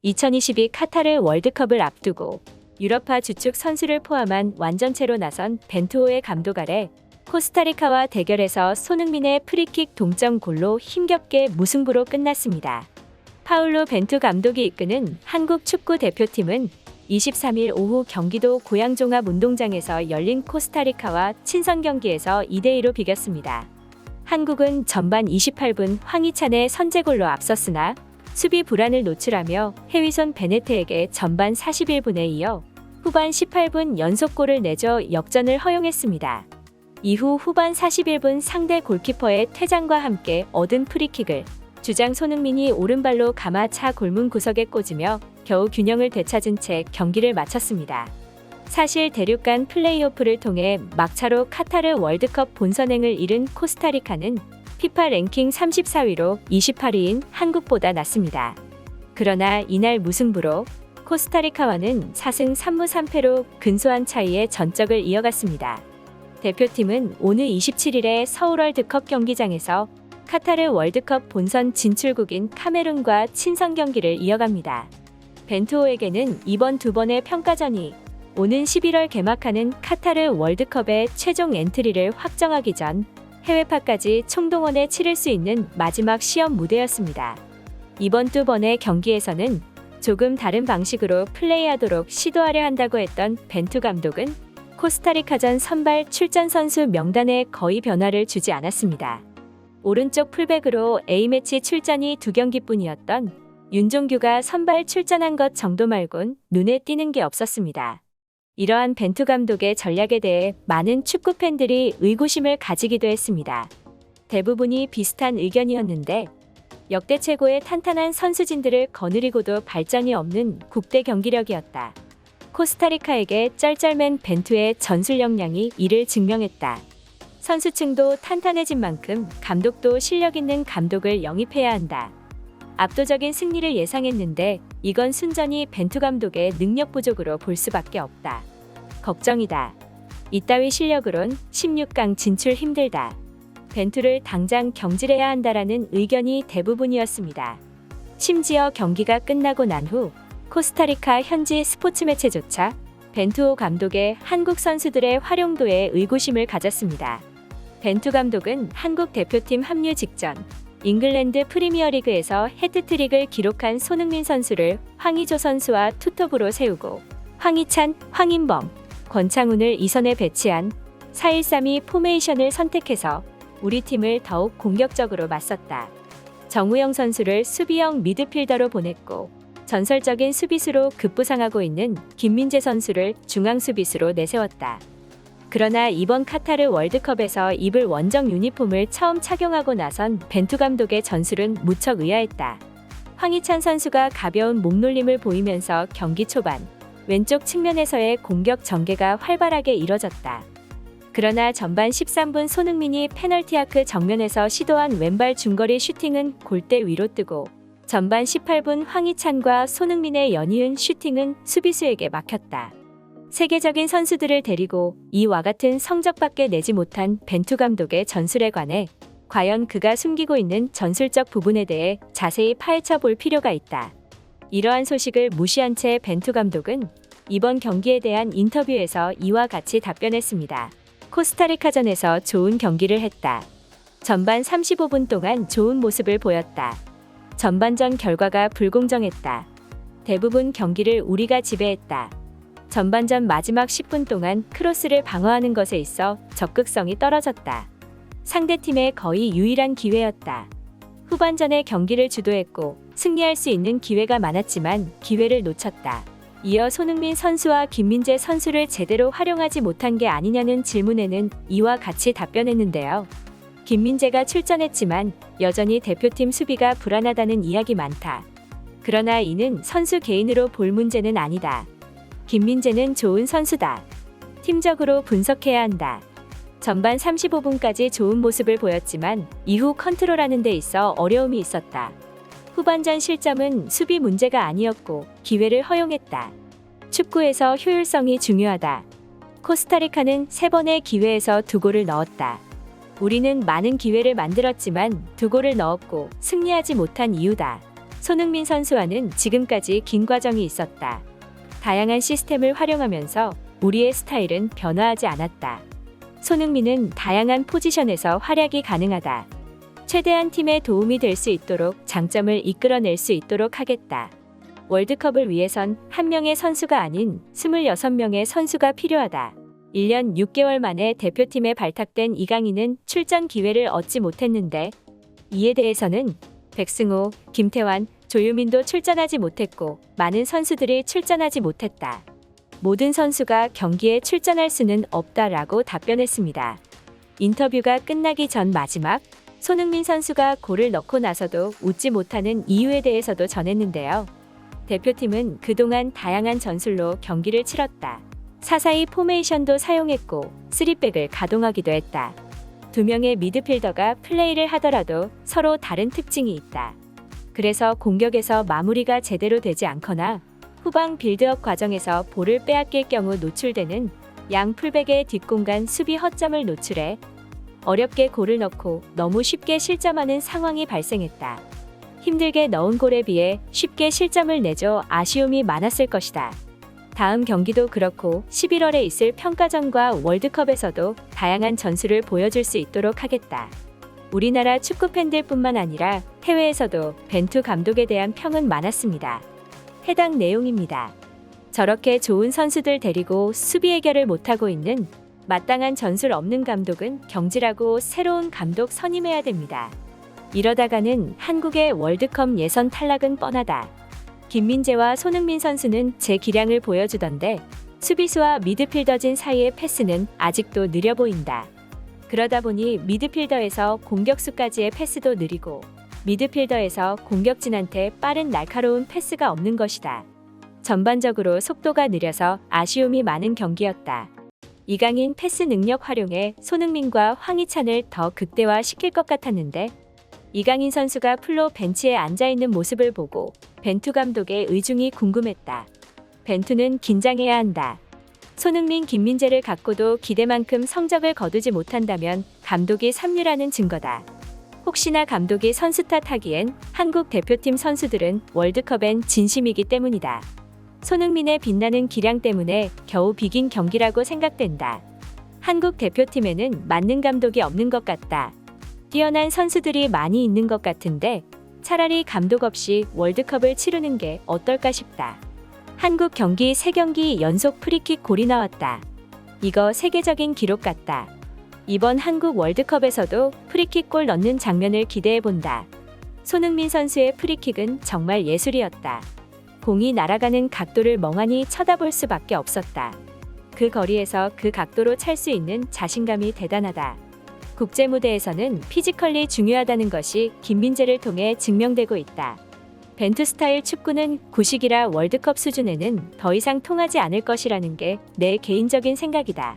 2022 카타르 월드컵을 앞두고 유럽파 주축 선수를 포함한 완전체로 나선 벤투호의 감독 아래 코스타리카와 대결에서 손흥민의 프리킥 동점골로 힘겹게 무승부로 끝났습니다. 파울로 벤투 감독이 이끄는 한국 축구 대표팀은 23일 오후 경기도 고양종합운동장에서 열린 코스타리카와 친선 경기에서 2대2로 비겼습니다. 한국은 전반 28분 황희찬의 선제골로 앞섰으나 수비 불안을 노출하며 해위손 베네테에게 전반 41분에 이어 후반 18분 연속골을 내줘 역전을 허용했습니다. 이후 후반 41분 상대 골키퍼의 퇴장과 함께 얻은 프리킥을 주장 손흥민이 오른발로 감아 차 골문 구석에 꽂으며 겨우 균형을 되찾은 채 경기를 마쳤습니다. 사실 대륙간 플레이오프를 통해 막차로 카타르 월드컵 본선행을 이룬 코스타리카는 피파 랭킹 34위로 28위인 한국보다 낮습니다. 그러나 이날 무승부로 코스타리카와는 4승 3무 3패로 근소한 차이의 전적을 이어갔습니다. 대표팀은 오늘 27일에 서울 월드컵 경기장에서 카타르 월드컵 본선 진출국인 카메룬과 친선 경기를 이어갑니다. 벤투호에게는 이번 두 번의 평가전이 오는 11월 개막하는 카타르 월드컵의 최종 엔트리를 확정하기 전 해외파까지 총동원해 치를 수 있는 마지막 시험 무대였습니다. 이번 두 번의 경기에서는 조금 다른 방식으로 플레이하도록 시도하려 한다고 했던 벤투 감독은 코스타리카전 선발 출전 선수 명단에 거의 변화를 주지 않았습니다. 오른쪽 풀백으로 A매치 출전이 2경기뿐이었던 윤종규가 선발 출전한 것 정도 말곤 눈에 띄는 게 없었습니다. 이러한 벤투 감독의 전략에 대해 많은 축구 팬들이 의구심을 가지기도 했습니다. 대부분이 비슷한 의견이었는데 역대 최고의 탄탄한 선수진들을 거느리고도 발전이 없는 국대 경기력이었다. 코스타리카에게 쩔쩔맨 벤투의 전술 역량이 이를 증명했다. 선수층도 탄탄해진 만큼 감독도 실력 있는 감독을 영입해야 한다. 압도적인 승리를 예상했는데 이건 순전히 벤투 감독의 능력 부족으로 볼 수밖에 없다. 걱정이다. 이따위 실력으론 16강 진출 힘들다. 벤투를 당장 경질해야 한다라는 의견이 대부분이었습니다. 심지어 경기가 끝나고 난 후 코스타리카 현지 스포츠 매체조차 벤투호 감독의 한국 선수들의 활용도에 의구심을 가졌습니다. 벤투 감독은 한국 대표팀 합류 직전 잉글랜드 프리미어리그에서 해트트릭을 기록한 손흥민 선수를 황의조 선수와 투톱으로 세우고 황희찬, 황인범, 권창훈을 2선에 배치한 4-1-3-2 포메이션을 선택해서 우리 팀을 더욱 공격적으로 맞섰다. 정우영 선수를 수비형 미드필더로 보냈고 전설적인 수비수로 급부상하고 있는 김민재 선수를 중앙 수비수로 내세웠다. 그러나 이번 카타르 월드컵에서 입을 원정 유니폼을 처음 착용하고 나선 벤투 감독의 전술은 무척 의아했다. 황희찬 선수가 가벼운 몸놀림을 보이면서 경기 초반 왼쪽 측면에서의 공격 전개가 활발하게 이뤄졌다. 그러나 전반 13분 손흥민이 페널티아크 정면에서 시도한 왼발 중거리 슈팅은 골대 위로 뜨고 전반 18분 황희찬과 손흥민의 연이은 슈팅은 수비수에게 막혔다. 세계적인 선수들을 데리고 이와 같은 성적밖에 내지 못한 벤투 감독의 전술에 관해 과연 그가 숨기고 있는 전술적 부분에 대해 자세히 파헤쳐 볼 필요가 있다. 이러한 소식을 무시한 채 벤투 감독은 이번 경기에 대한 인터뷰에서 이와 같이 답변했습니다. 코스타리카전에서 좋은 경기를 했다. 전반 35분 동안 좋은 모습을 보였다. 전반전 결과가 불공정했다. 대부분 경기를 우리가 지배했다. 전반전 마지막 10분 동안 크로스를 방어하는 것에 있어 적극성이 떨어졌다. 상대팀의 거의 유일한 기회였다. 후반전에 경기를 주도했고 승리할 수 있는 기회가 많았지만 기회를 놓쳤다. 이어 손흥민 선수와 김민재 선수를 제대로 활용하지 못한 게 아니냐는 질문에는 이와 같이 답변했는데요. 김민재가 출전했지만 여전히 대표팀 수비가 불안하다는 이야기 많다. 그러나 이는 선수 개인으로 볼 문제는 아니다. 김민재는 좋은 선수다. 팀적으로 분석해야 한다. 전반 35분까지 좋은 모습을 보였지만 이후 컨트롤하는 데 있어 어려움이 있었다. 후반전 실점은 수비 문제가 아니었고 기회를 허용했다. 축구에서 효율성이 중요하다. 코스타리카는 3번의 기회에서 2골을 넣었다. 우리는 많은 기회를 만들었지만 2골을 넣었고 승리하지 못한 이유다. 손흥민 선수와는 지금까지 긴 과정이 있었다. 다양한 시스템을 활용하면서 우리의 스타일은 변화하지 않았다. 손흥민은 다양한 포지션에서 활약이 가능하다. 최대한 팀에 도움이 될 수 있도록 장점을 이끌어낼 수 있도록 하겠다. 월드컵을 위해선 한 명의 선수가 아닌 26명의 선수가 필요하다. 1년 6개월 만에 대표팀에 발탁된 이강인은 출전 기회를 얻지 못했는데 이에 대해서는 백승호, 김태환, 조유민도 출전하지 못했고 많은 선수들이 출전하지 못했다. 모든 선수가 경기에 출전할 수는 없다라고 답변했습니다. 인터뷰가 끝나기 전 마지막 손흥민 선수가 골을 넣고 나서도 웃지 못하는 이유에 대해서도 전했는데요. 대표팀은 그동안 다양한 전술로 경기를 치렀다. 4-4-2 포메이션도 사용했고 3백을 가동하기도 했다. 두 명의 미드필더가 플레이를 하더라도 서로 다른 특징이 있다. 그래서 공격에서 마무리가 제대로 되지 않거나 후방 빌드업 과정에서 볼을 빼앗길 경우 노출되는 양 풀백의 뒷공간 수비 허점을 노출해 어렵게 골을 넣고 너무 쉽게 실점하는 상황이 발생했다. 힘들게 넣은 골에 비해 쉽게 실점을 내줘 아쉬움이 많았을 것이다. 다음 경기도 그렇고 11월에 있을 평가전과 월드컵에서도 다양한 전술을 보여줄 수 있도록 하겠다. 우리나라 축구 팬들뿐만 아니라 해외에서도 벤투 감독에 대한 평은 많았습니다. 해당 내용입니다. 저렇게 좋은 선수들 데리고 수비 해결을 못하고 있는 마땅한 전술 없는 감독은 경질하고 새로운 감독 선임해야 됩니다. 이러다가는 한국의 월드컵 예선 탈락은 뻔하다. 김민재와 손흥민 선수는 제 기량을 보여주던데 수비수와 미드필더진 사이의 패스는 아직도 느려 보인다. 그러다 보니 미드필더에서 공격수까지의 패스도 느리고 미드필더에서 공격진한테 빠른 날카로운 패스가 없는 것이다. 전반적으로 속도가 느려서 아쉬움이 많은 경기였다. 이강인 패스 능력 활용해 손흥민과 황희찬을 더 극대화시킬 것 같았는데 이강인 선수가 풀로 벤치에 앉아있는 모습을 보고 벤투 감독의 의중이 궁금했다. 벤투는 긴장해야 한다. 손흥민, 김민재를 갖고도 기대만큼 성적을 거두지 못한다면 감독이 삼류라는 증거다. 혹시나 감독이 선수 탓하기엔 한국 대표팀 선수들은 월드컵엔 진심이기 때문이다. 손흥민의 빛나는 기량 때문에 겨우 비긴 경기라고 생각된다. 한국 대표팀에는 맞는 감독이 없는 것 같다. 뛰어난 선수들이 많이 있는 것 같은데 차라리 감독 없이 월드컵을 치르는 게 어떨까 싶다. 한국 경기 3경기 연속 프리킥 골이 나왔다. 이거 세계적인 기록 같다. 이번 한국 월드컵에서도 프리킥 골 넣는 장면을 기대해본다. 손흥민 선수의 프리킥은 정말 예술이었다. 공이 날아가는 각도를 멍하니 쳐다볼 수밖에 없었다. 그 거리에서 그 각도로 찰 수 있는 자신감이 대단하다. 국제 무대에서는 피지컬이 중요하다는 것이 김민재를 통해 증명되고 있다. 벤투 스타일 축구는 구식이라 월드컵 수준에는 더 이상 통하지 않을 것이라는 게 내 개인적인 생각이다.